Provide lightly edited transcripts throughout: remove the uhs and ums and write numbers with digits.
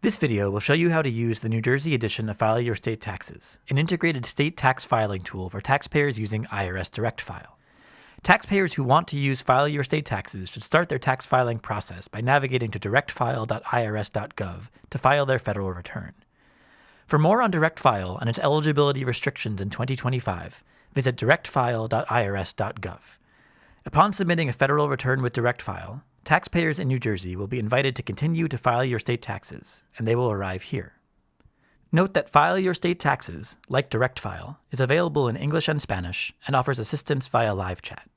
This video will show you how to use the New Jersey edition of File Your State Taxes, an integrated state tax filing tool for taxpayers using IRS Direct File. Taxpayers who want to use File Your State Taxes should start their tax filing process by navigating to directfile.irs.gov to file their federal return. For more on Direct File and its eligibility restrictions in 2025, visit directfile.irs.gov. Upon submitting a federal return with Direct File, taxpayers in New Jersey will be invited to continue to file your state taxes, and they will arrive here. Note that File Your State Taxes, like Direct File, is available in English and Spanish and offers assistance via live chat.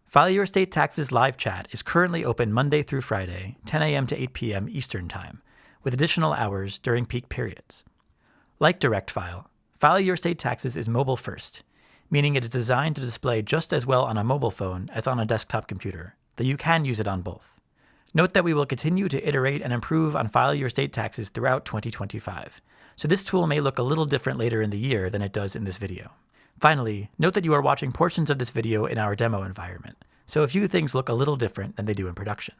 File Your State Taxes live chat is currently open Monday through Friday, 10 a.m. to 8 p.m. Eastern Time, with additional hours during peak periods. Like Direct File, File Your State Taxes is mobile first, meaning it is designed to display just as well on a mobile phone as on a desktop computer, though you can use it on both. Note that we will continue to iterate and improve on File Your State Taxes throughout 2025, so this tool may look a little different later in the year than it does in this video. Finally, note that you are watching portions of this video in our demo environment, so a few things look a little different than they do in production.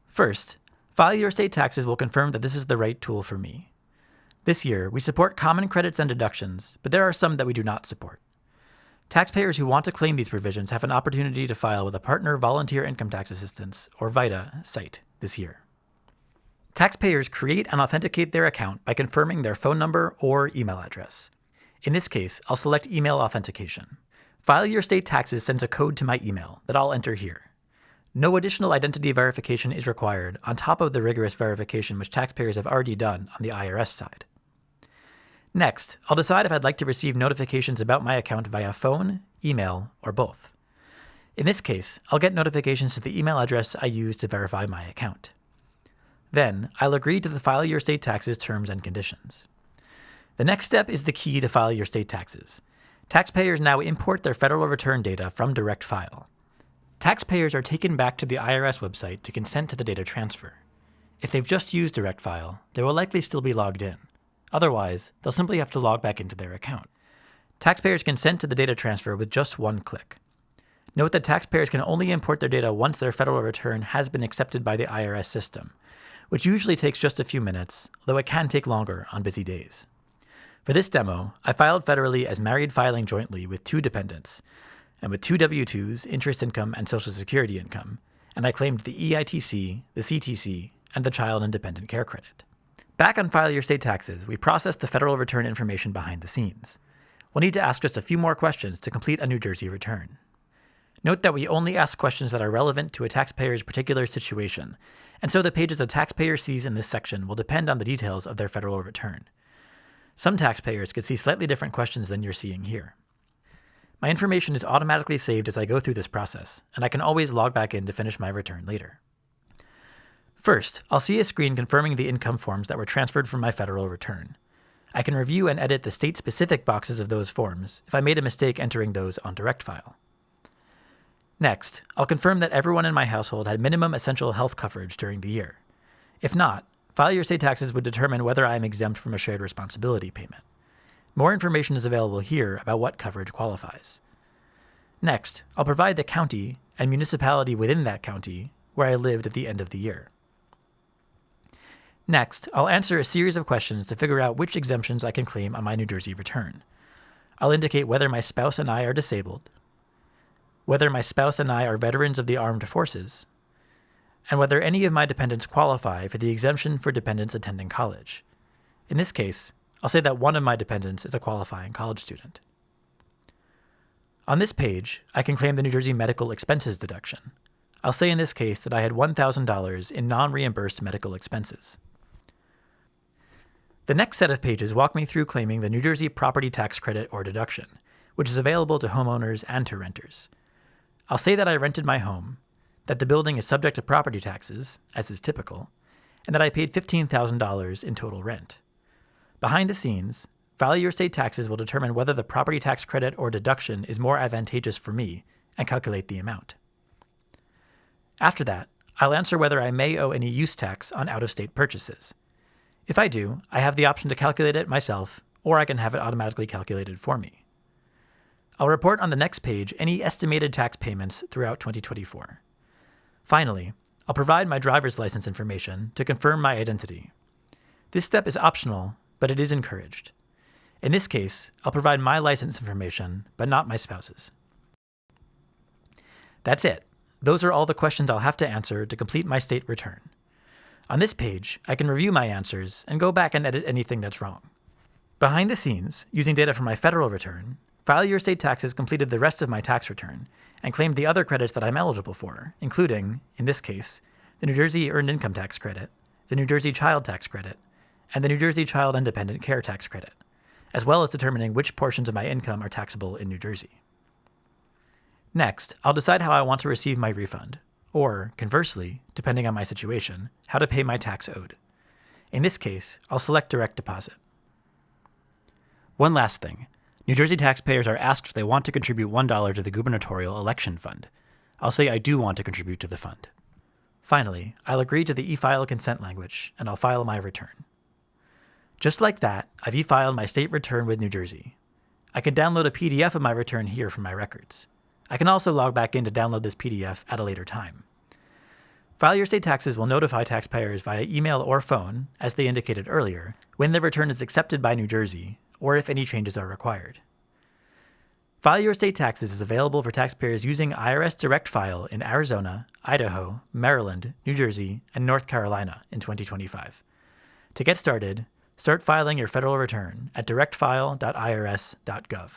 First, File Your State Taxes will confirm that this is the right tool for me. This year, we support common credits and deductions, but there are some that we do not support. Taxpayers who want to claim these provisions have an opportunity to file with a Partner Volunteer Income Tax Assistance, or VITA, site this year. Taxpayers create and authenticate their account by confirming their phone number or email address. In this case, I'll select Email Authentication. File Your State Taxes sends a code to my email that I'll enter here. No additional identity verification is required on top of the rigorous verification which taxpayers have already done on the IRS side. Next, I'll decide if I'd like to receive notifications about my account via phone, email, or both. In this case, I'll get notifications to the email address I used to verify my account. Then, I'll agree to the File Your State Taxes terms and conditions. The next step is the key to File Your State Taxes. Taxpayers now import their federal return data from Direct File. Taxpayers are taken back to the IRS website to consent to the data transfer. If they've just used Direct File, they will likely still be logged in. Otherwise, they'll simply have to log back into their account. Taxpayers consent to the data transfer with just one click. Note that taxpayers can only import their data once their federal return has been accepted by the IRS system, which usually takes just a few minutes, though it can take longer on busy days. For this demo, I filed federally as married filing jointly with 2 dependents, and with 2 W-2s, interest income and Social Security income, and I claimed the EITC, the CTC, and the Child and Dependent Care Credit. Back on File Your State Taxes, we processed the federal return information behind the scenes. We'll need to ask just a few more questions to complete a New Jersey return. Note that we only ask questions that are relevant to a taxpayer's particular situation, and so the pages a taxpayer sees in this section will depend on the details of their federal return. Some taxpayers could see slightly different questions than you're seeing here. My information is automatically saved as I go through this process, and I can always log back in to finish my return later. First, I'll see a screen confirming the income forms that were transferred from my federal return. I can review and edit the state-specific boxes of those forms if I made a mistake entering those on Direct File. Next, I'll confirm that everyone in my household had minimum essential health coverage during the year. If not, File Your State Taxes would determine whether I am exempt from a shared responsibility payment. More information is available here about what coverage qualifies. Next, I'll provide the county and municipality within that county where I lived at the end of the year. Next, I'll answer a series of questions to figure out which exemptions I can claim on my New Jersey return. I'll indicate whether my spouse and I are disabled, whether my spouse and I are veterans of the armed forces, and whether any of my dependents qualify for the exemption for dependents attending college. In this case, I'll say that one of my dependents is a qualifying college student. On this page, I can claim the New Jersey medical expenses deduction. I'll say in this case that I had $1,000 in non-reimbursed medical expenses. The next set of pages walk me through claiming the New Jersey property tax credit or deduction, which is available to homeowners and to renters. I'll say that I rented my home, that the building is subject to property taxes, as is typical, and that I paid $15,000 in total rent. Behind the scenes, File Your State Taxes will determine whether the property tax credit or deduction is more advantageous for me and calculate the amount. After that, I'll answer whether I may owe any use tax on out-of-state purchases. If I do, I have the option to calculate it myself, or I can have it automatically calculated for me. I'll report on the next page any estimated tax payments throughout 2024. Finally, I'll provide my driver's license information to confirm my identity. This step is optional, but it is encouraged. In this case, I'll provide my license information, but not my spouse's. That's it. Those are all the questions I'll have to answer to complete my state return. On this page, I can review my answers and go back and edit anything that's wrong. Behind the scenes, using data from my federal return, FileYourStateTaxes completed the rest of my tax return and claimed the other credits that I'm eligible for, including, in this case, the New Jersey Earned Income Tax Credit, the New Jersey Child Tax Credit, and the New Jersey Child Independent Care Tax Credit, as well as determining which portions of my income are taxable in New Jersey. Next, I'll decide how I want to receive my refund, or, conversely, depending on my situation, how to pay my tax owed. In this case, I'll select direct deposit. One last thing. New Jersey taxpayers are asked if they want to contribute $1 to the gubernatorial election fund. I'll say I do want to contribute to the fund. Finally, I'll agree to the e-file consent language, and I'll file my return. Just like that, I've e-filed my state return with New Jersey. I can download a PDF of my return here from my records. I can also log back in to download this PDF at a later time. FileYourStateTaxes will notify taxpayers via email or phone, as they indicated earlier, when their return is accepted by New Jersey, or if any changes are required. FileYourStateTaxes is available for taxpayers using IRS Direct File in Arizona, Idaho, Maryland, New Jersey, and North Carolina in 2025. To get started, start filing your federal return at directfile.irs.gov.